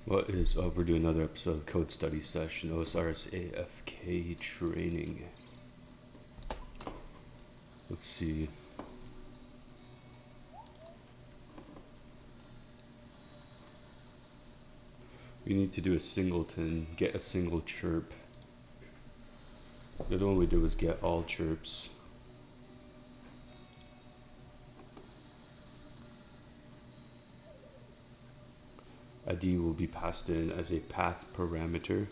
What is up? We're doing another episode of Code Study Session, OSRS AFK training. Let's see. We need to do a singleton, get a single chirp. The other one we did was get all chirps. ID will be passed in as a path parameter.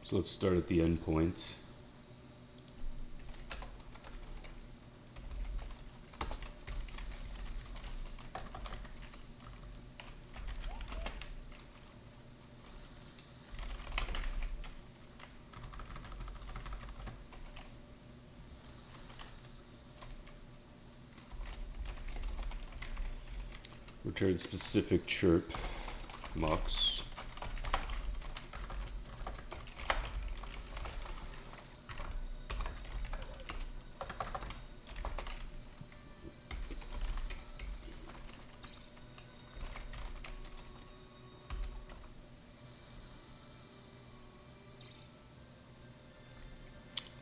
So let's start at the endpoint. Return specific chirp mux.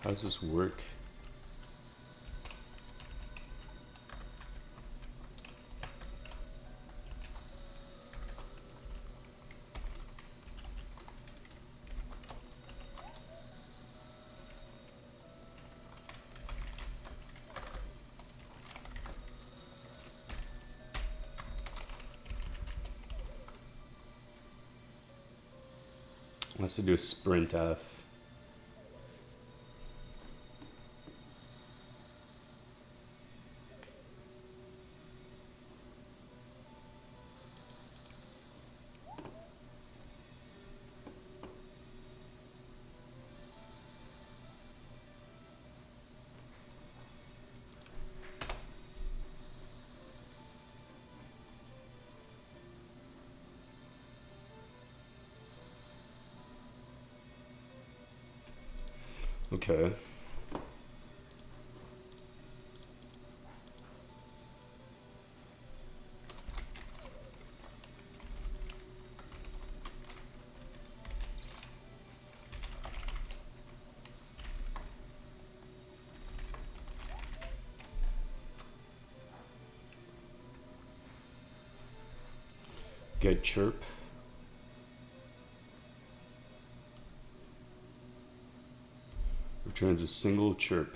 How does this work? Let's do a sprintf. Okay. Get chirp. Returns a single chirp.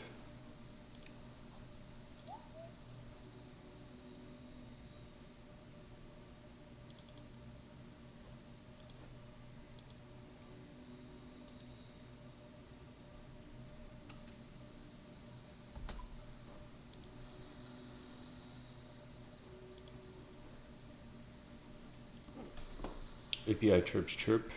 API chirps chirp.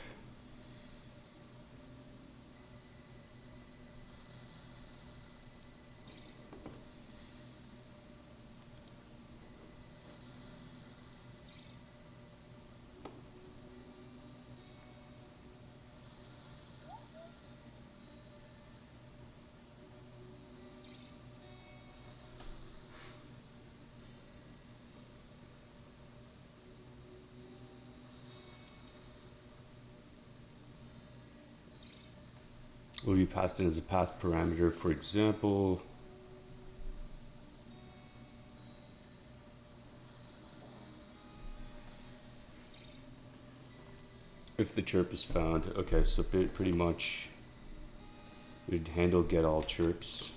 Will be passed in as a path parameter. For example, if the chirp is found. Okay, so pretty much we'd handle get all chirps.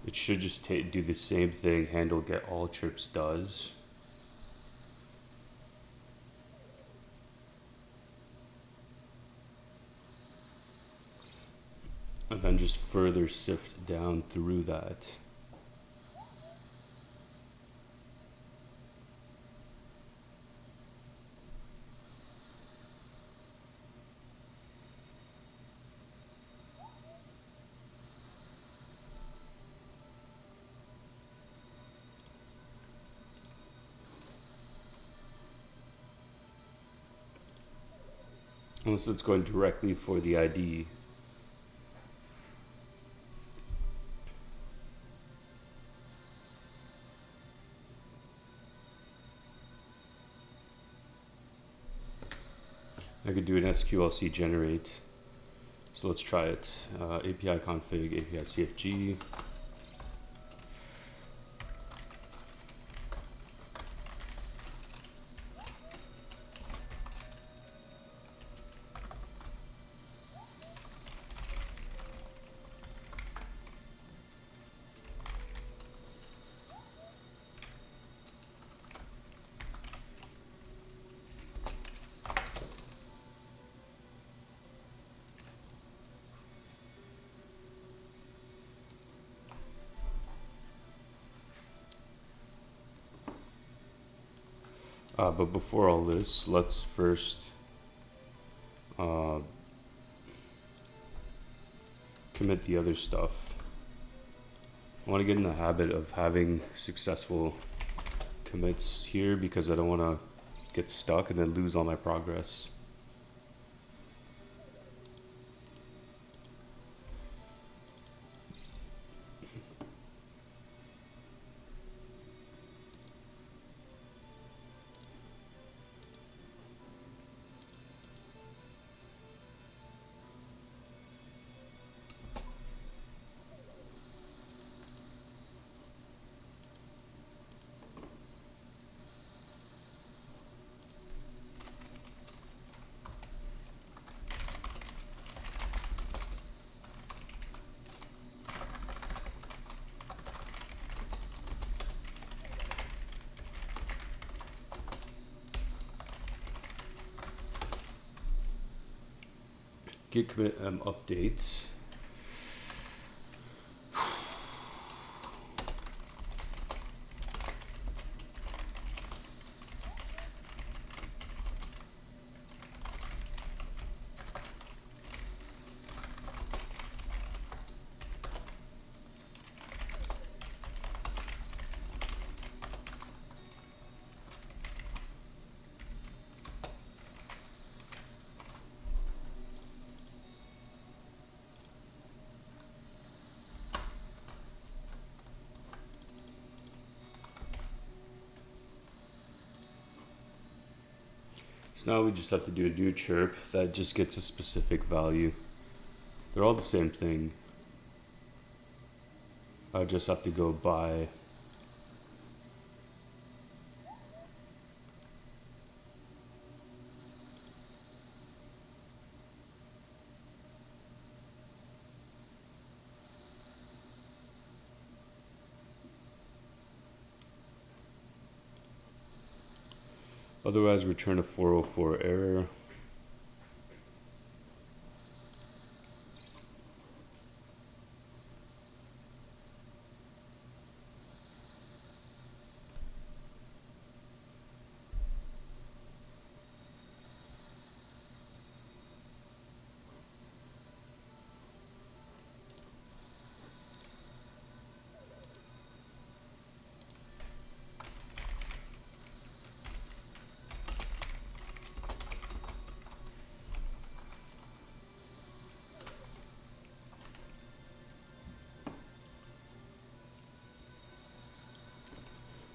It should just do the same thing handle get all chirps does. And then just further sift down through that. Unless it's going directly for the ID. I could do an SQLC generate. So let's try it. API config, API CFG. But before all this, let's first commit the other stuff. I want to get in the habit of having successful commits here because I don't want to get stuck and then lose all my progress. Git commit updates. So now we just have to do a new chirp that just gets a specific value. They're all the same thing. I just have to go by otherwise return a 404 error.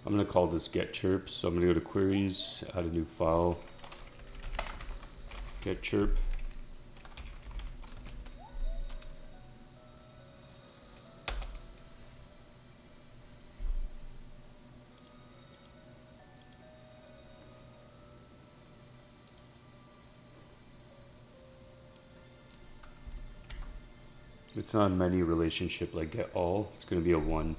I'm going to call this get chirp. So I'm going to go to queries, add a new file, get chirp. It's not a many relationship like get all. It's going to be a one.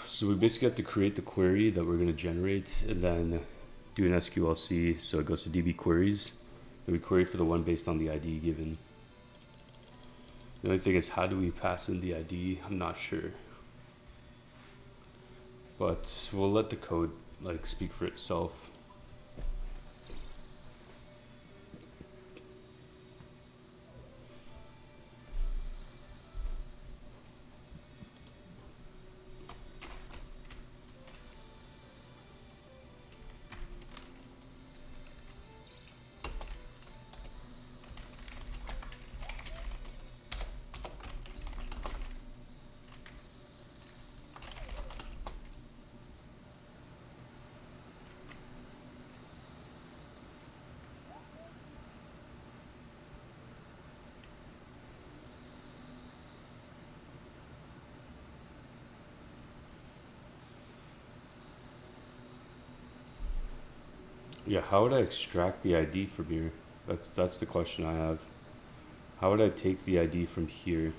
So we basically have to create the query that we're going to generate and then do an SQLC. So it goes to DB queries and we query for the one based on the ID given. The only thing is, how do we pass in the ID? I'm not sure. But we'll let the code like speak for itself. Yeah, how would I extract the ID from here? That's the question I have. How would I take the ID from here?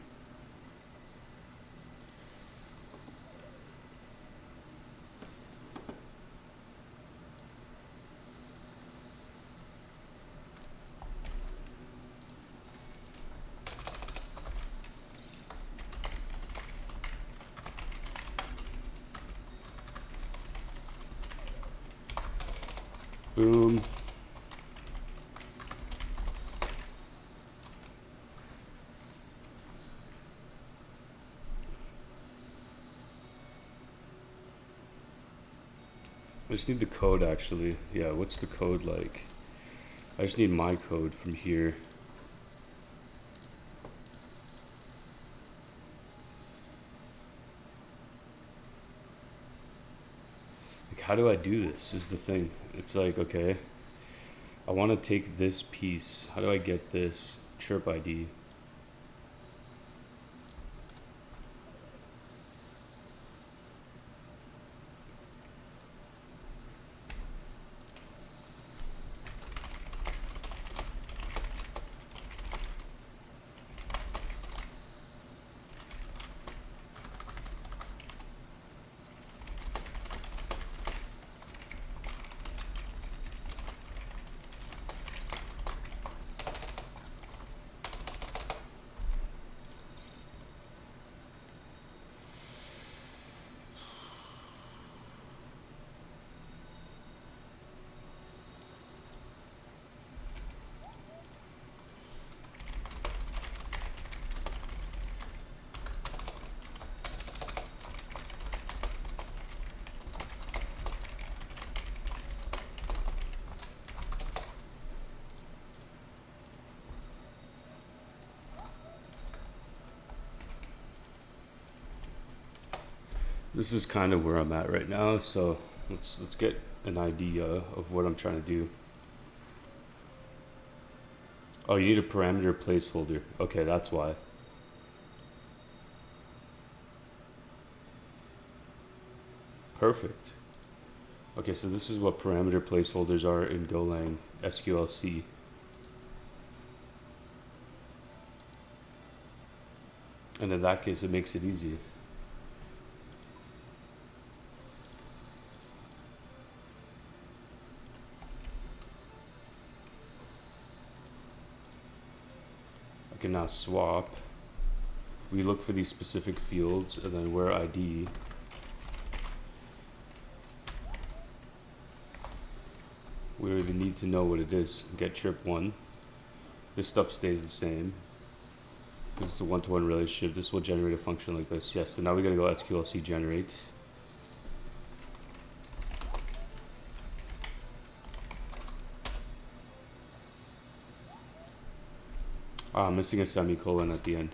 Boom. I just need the code actually. Yeah, what's the code like? I just need my code from here. Like, how do I do this is the thing. It's like, okay, I want to take this piece. How do I get this chirp ID? This is kind of where I'm at right now, so let's get an idea of what I'm trying to do. Oh, you need a parameter placeholder. Okay, that's why. Perfect. Okay, so this is what parameter placeholders are in Golang SQLC. And in that case, it makes it easy. I can now swap. We look for these specific fields, and then where ID. We don't even need to know what it is. Get chirp 1. This stuff stays the same. This is a one-to-one relationship. This will generate a function like this. Yes, so now we gotta go SQLC generate. I'm missing a semicolon at the end.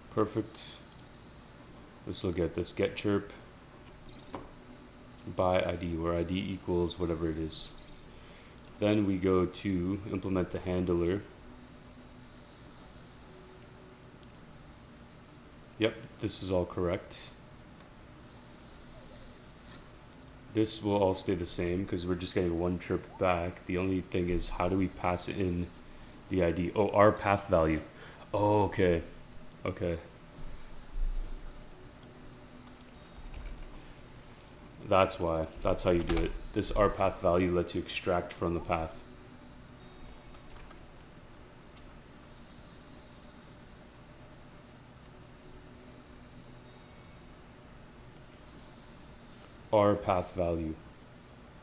Perfect. This will get this get chirp by ID, where ID equals whatever it is. Then we go to implement the handler. Yep, this is all correct. This will all stay the same because we're just getting one chirp back. The only thing is, how do we pass in the ID? Oh, our path value. Oh, okay. Okay. That's why. That's how you do it. This our path value lets you extract from the path. Our path value.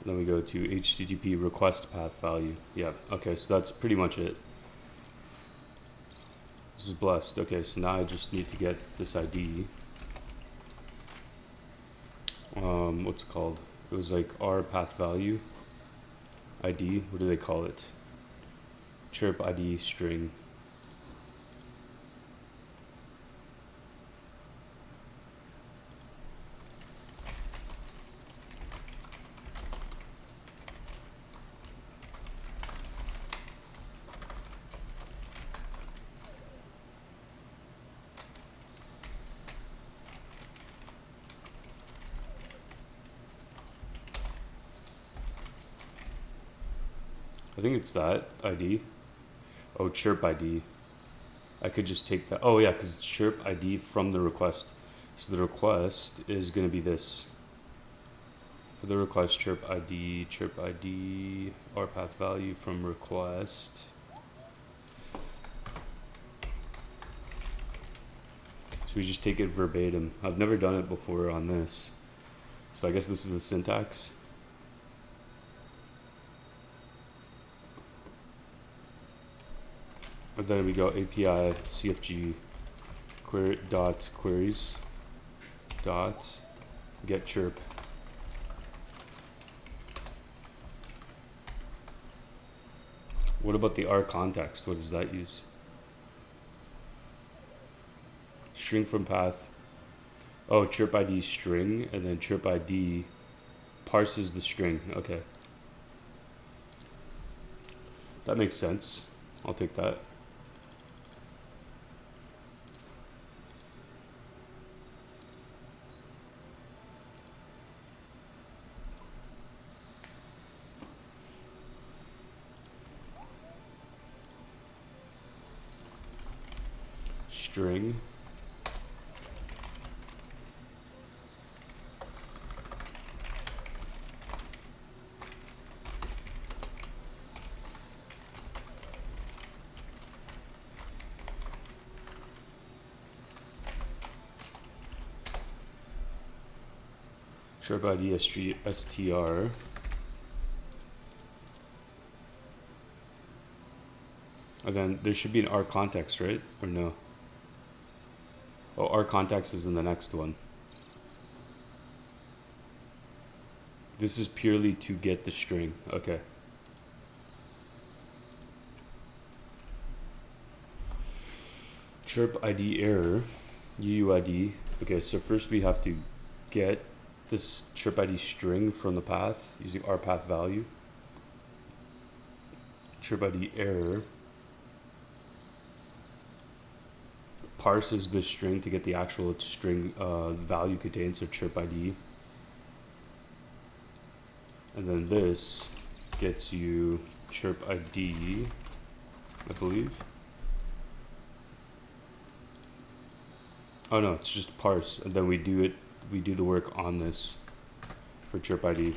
And then we go to HTTP request path value. Yeah, okay, so that's pretty much it. This is blessed. Okay, so now I just need to get this ID. What's it called? It was like our path value ID. What do they call it? Chirp ID string. think it's that ID. Oh, chirp ID. I could just take that. Oh yeah, because it's chirp ID from the request. So the request is going to be this. For the request, chirp ID, our path value from request. So we just take it verbatim. I've never done it before on this. So I guess this is the syntax. And then we go API CFG query dot queries dot get chirp. What about the R context? What does that use? String from path. Oh, chirp ID string, and then chirp ID parses the string. Okay. That makes sense. I'll take that. String. Chirp ID str. And then there should be an R context, right? Or no? Oh, R context is in the next one. This is purely to get the string. Okay. Chirp ID error, UUID. Okay, so first we have to get this chirp ID string from the path using our path value. Chirp ID error parses the string to get the actual string value contained, so chirp ID. And then this gets you chirp ID, I believe. Oh no, it's just parse, and then we do the work on this for chirp ID.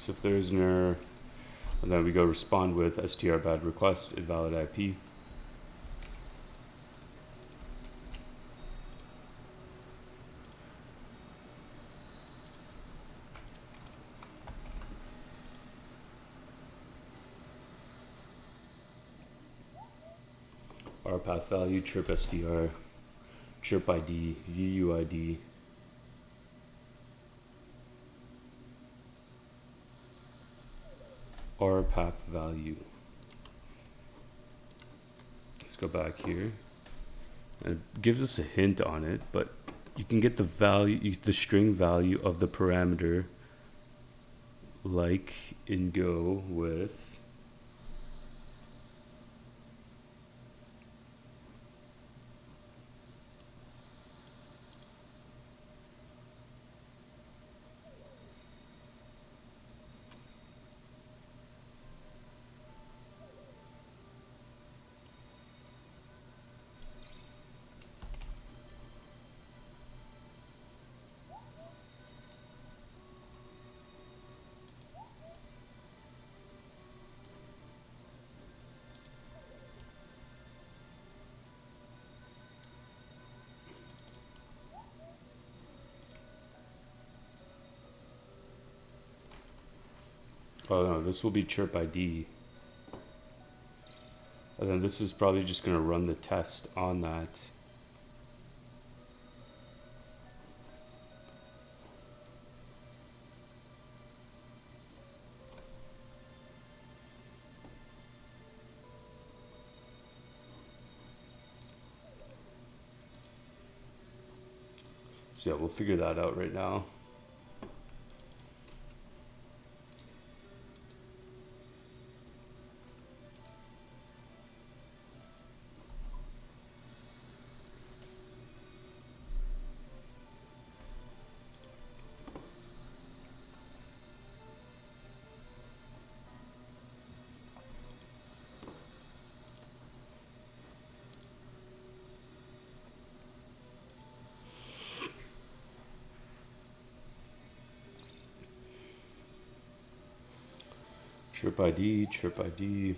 So if there's an error, and then we go respond with str bad request invalid IP. Our path value, chirp str, chirp ID, UUID. Our path value. Let's go back here. And it gives us a hint on it, but you can get the value, the string value of the parameter, like in Go with oh no, this will be chirp ID. And then this is probably just going to run the test on that. So yeah, we'll figure that out right now. Chirp ID, chirp ID.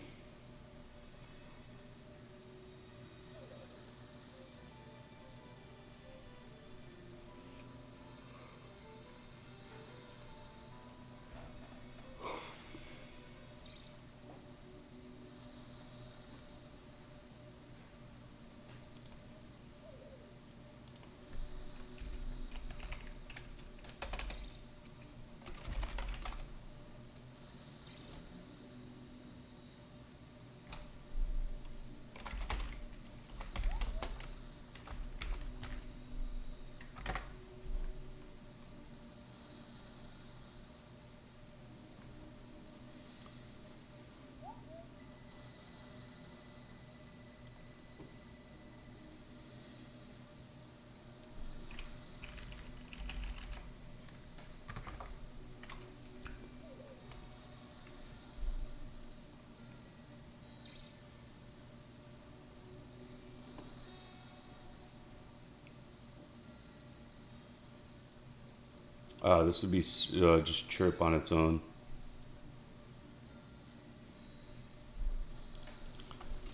This would be just chirp on its own.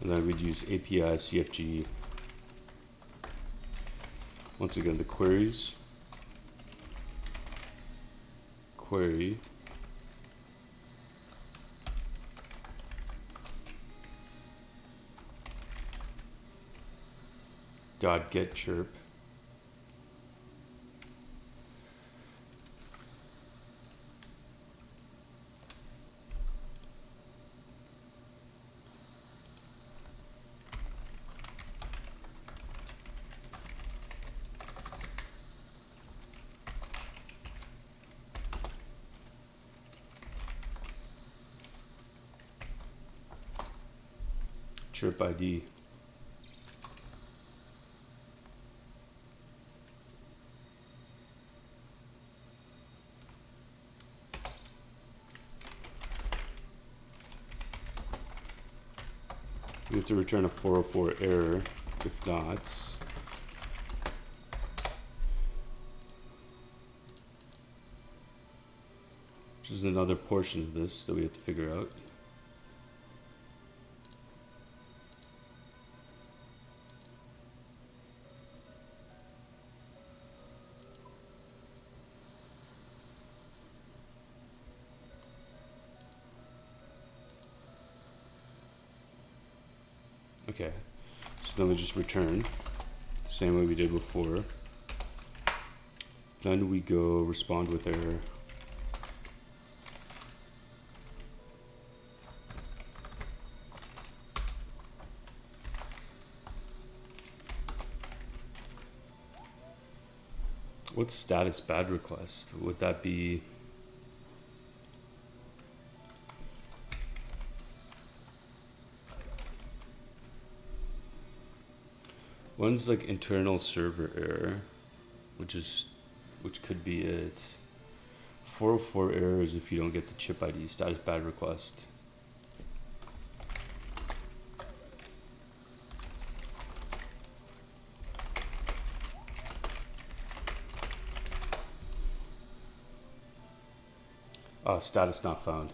And then we'd use API CFG. Once again, the queries. Query. Dot get chirp. Chirp ID. We have to return a 404 error. If not, which is another portion of this that we have to figure out. Okay, so then we just return the same way we did before. Then we go respond with error. What's status bad request? Would that be? One's like internal server error, which could be it. 404 error is if you don't get the chip ID, status bad request. Status not found.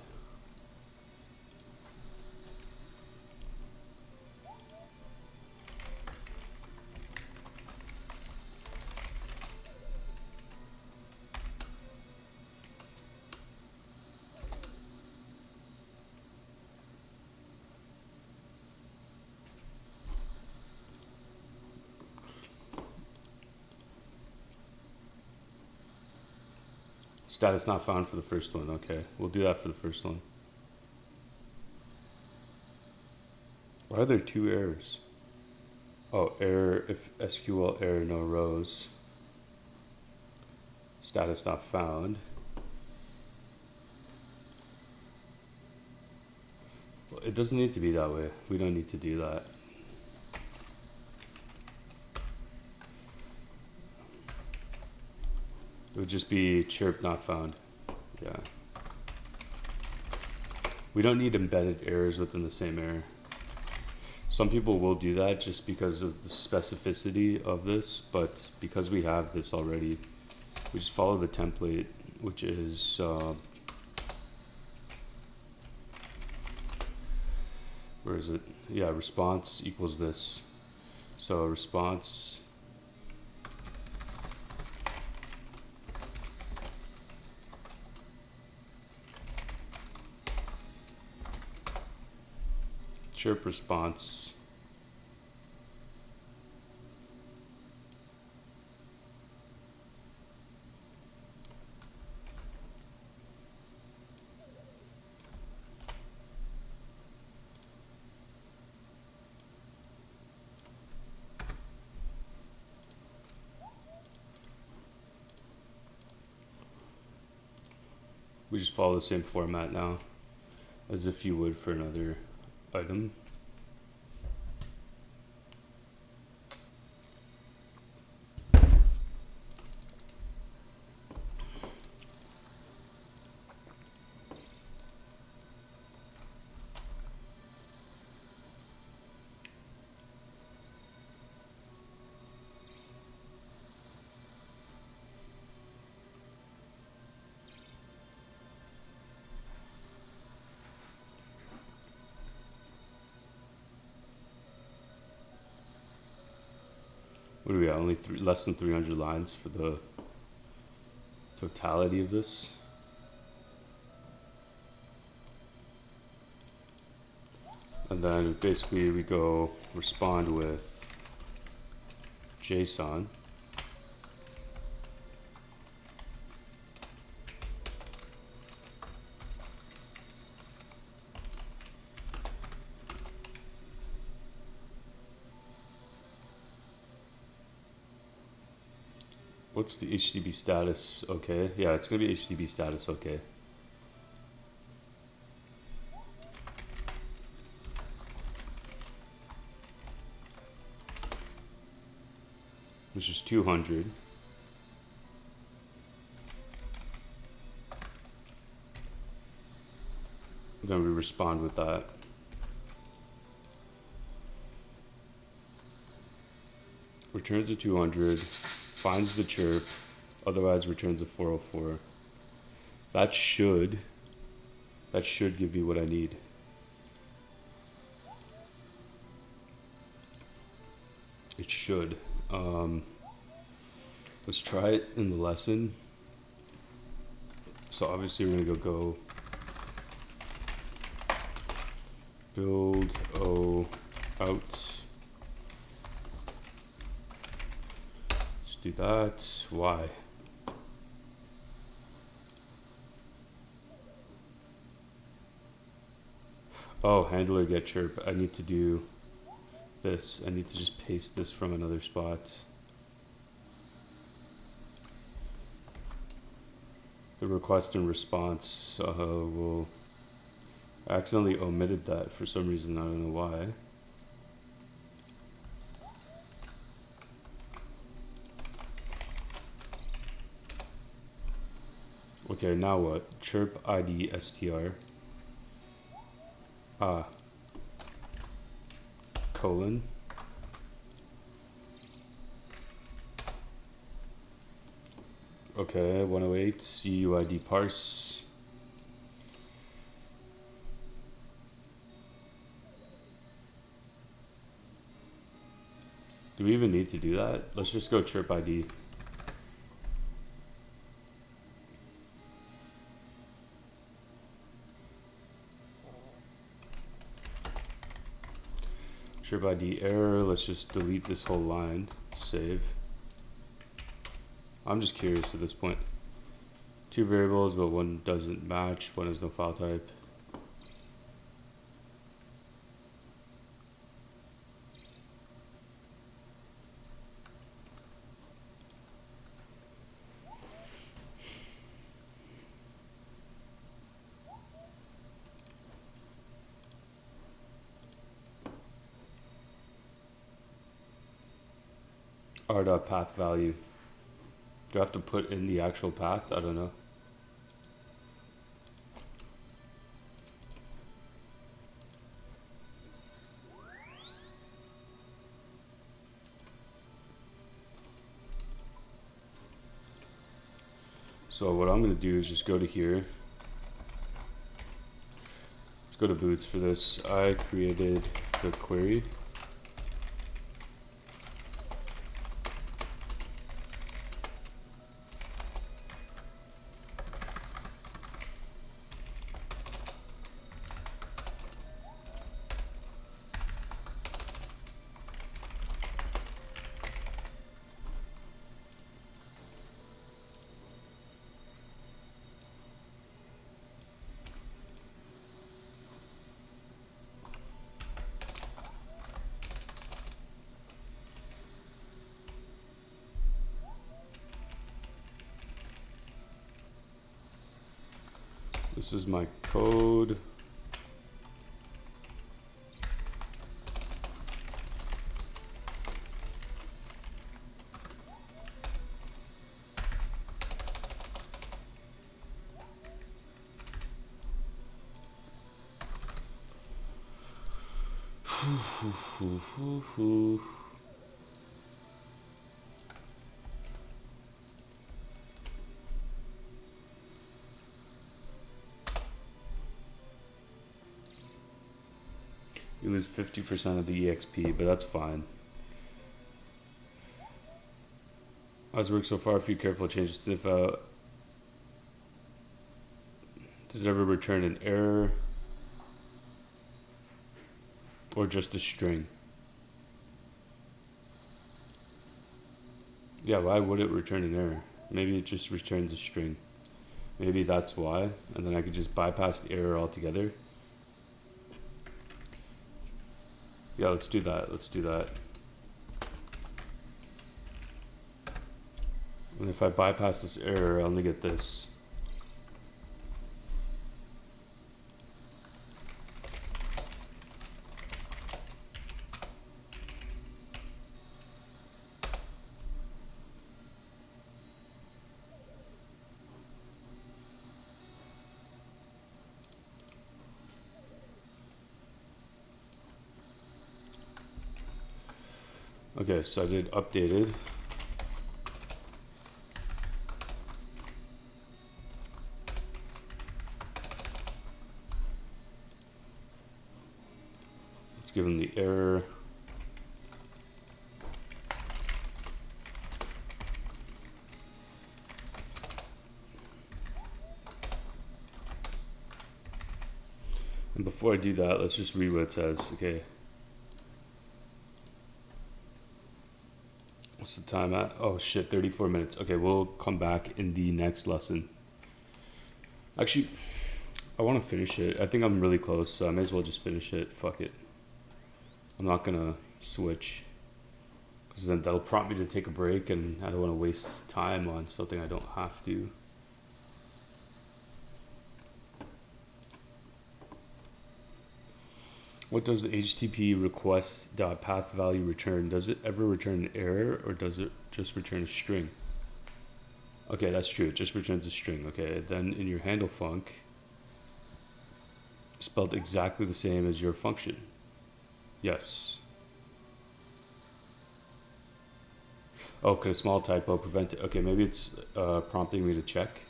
Status not found for the first one. Okay, we'll do that for the first one. Why are there two errors? Oh, error if SQL error no rows. Status not found. Well, it doesn't need to be that way. We don't need to do that. It would just be chirp not found. Yeah. We don't need embedded errors within the same error. Some people will do that just because of the specificity of this, but because we have this already, we just follow the template, which is where is it? Yeah, response equals this. So response chirp response we just follow the same format now as if you would for another item. What do we got? Only less than 300 lines for the totality of this. And then basically we go respond with JSON. What's the HTTP status? Okay. Yeah, it's going to be HTTP status. Okay. Which is 200. Then we respond with that. Returns a 200. Finds the chirp, otherwise returns a 404. That should give me what I need. It should. Let's try it in the lesson. So obviously we're gonna go build O out. Do that. Why? Oh, handler get chirp. I need to do this. I need to just paste this from another spot. The request and response will I accidentally omitted that for some reason. I don't know why. Okay, now what? Chirp ID str. Colon. Okay, 108 CUID parse. Do we even need to do that? Let's just go chirp ID. Chirp ID error. Let's just delete this whole line. Save. I'm just curious at this point. Two variables, but one doesn't match. One has no file type. R.path value. Do I have to put in the actual path? I don't know. So what I'm going to do is just go to here. Let's go to boots for this. I created the query. This is my code. You lose 50% of the EXP, but that's fine. How's it work so far? A few careful changes to if does it ever return an error or just a string? Yeah, why would it return an error? Maybe it just returns a string. Maybe that's why, and then I could just bypass the error altogether. Yeah, let's do that. Let's do that. And if I bypass this error, I only get this. Okay, so I did updated. Let's give him the error. And before I do that, let's just read what it says. Okay. What's the time at? Oh shit, 34 minutes. Okay, we'll come back in the next lesson. Actually, I want to finish it. I think I'm really close, so I may as well just finish it. Fuck it. I'm not gonna switch, because then that'll prompt me to take a break, and I don't want to waste time on something I don't have to. What does the HTTP request.path value return? Does it ever return an error, or does it just return a string? Okay, that's true. It just returns a string. Okay, then in your handle func, spelled exactly the same as your function. Yes. Oh, could a small typo prevent it? Okay, maybe it's prompting me to check.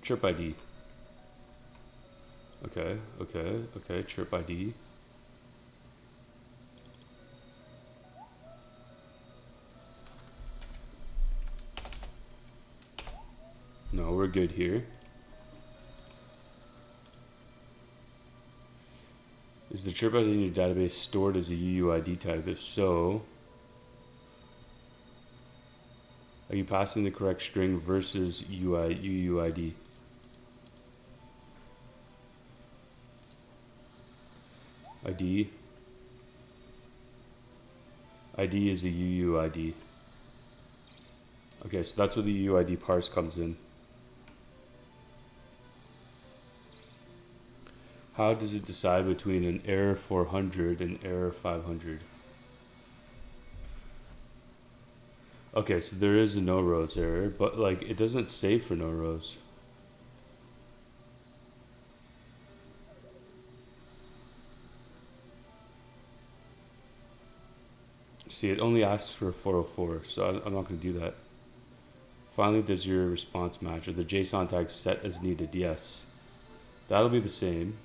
Chirp ID. Okay, chirp ID. No, we're good here. Is the chirp ID in your database stored as a UUID type? If so, are you passing the correct string versus UUID? ID is a UUID. Okay, so that's where the UUID parse comes in. How does it decide between an error 400 and error 500? Okay, so there is a no rows error, but like it doesn't save for no rows. See, it only asks for a 404, so I'm not going to do that. Finally, does your response match? Are the JSON tags set as needed? Yes. That'll be the same.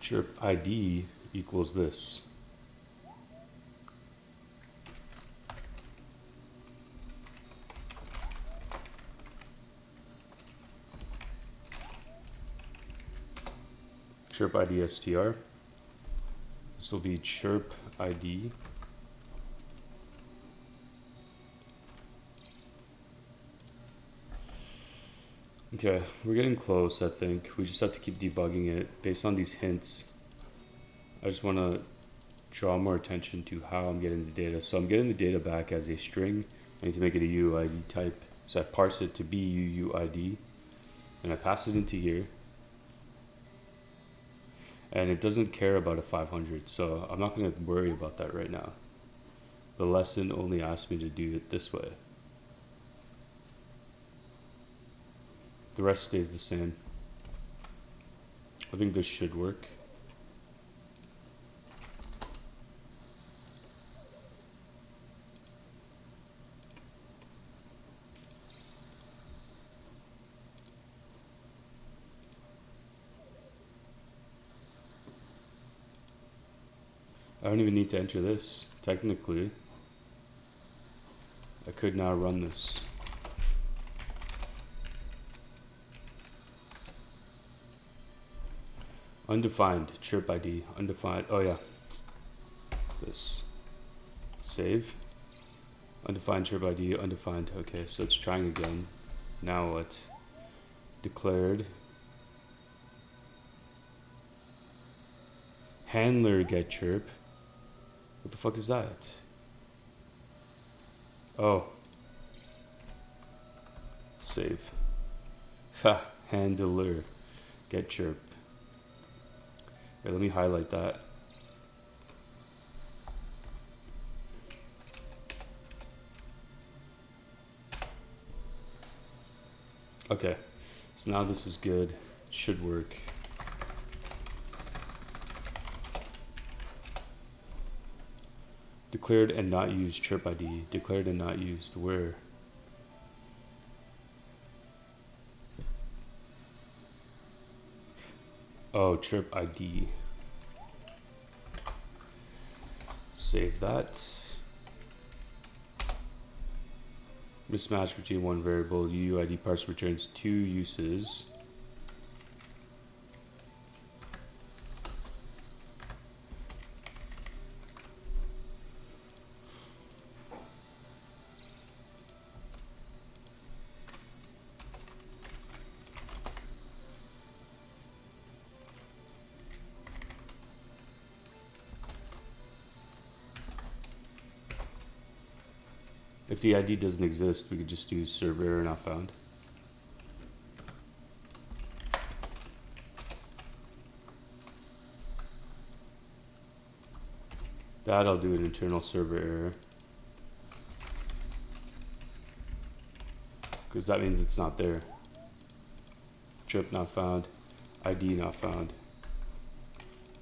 Chirp ID equals this. Chirp ID str. This will be chirp ID. Okay, we're getting close, I think. We just have to keep debugging it. Based on these hints, I just want to draw more attention to how I'm getting the data. So I'm getting the data back as a string. I need to make it a UUID type. So I parse it to be UUID, and I pass it into here. And it doesn't care about a 500, so I'm not going to worry about that right now. The lesson only asked me to do it this way. The rest stays the same. I think this should work. I don't even need to enter this. Technically, I could now run this. Undefined chirp ID, undefined. Oh yeah, this save. Undefined chirp ID, undefined. Okay, so it's trying again. Now what? Declared. Handler get chirp. What the fuck is that? Oh. Save. Ha. Handler get chirp. Wait, let me highlight that. Okay, so now this is good. Should work. Declared and not used chirp ID. Declared and not used. Where? Oh, chirp ID. Save that. Mismatch between one variable. UUID parse returns two uses. If the ID doesn't exist, we could just do server error not found. That I'll do an internal server error, because that means it's not there. Chirp not found, ID not found.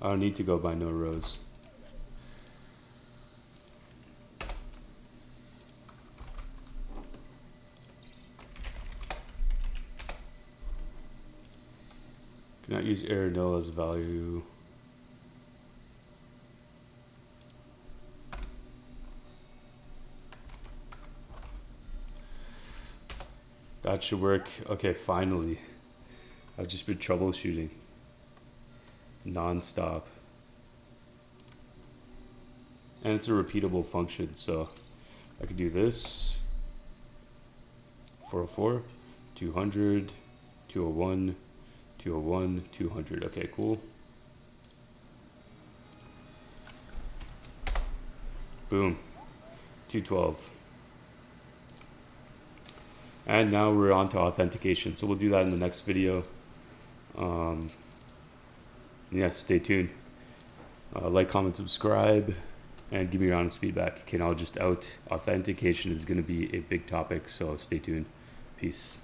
I don't need to go by no rows. Cannot use error null as a value. That should work. Okay, finally. I've just been troubleshooting non-stop. And it's a repeatable function, so I could do this. 404, 200, 201, 201, 200. Okay, cool. Boom. 212. And now we're on to authentication. So we'll do that in the next video. Yeah, stay tuned. Like, comment, subscribe, and give me your honest feedback. Okay, now just out. Authentication is going to be a big topic, so stay tuned. Peace.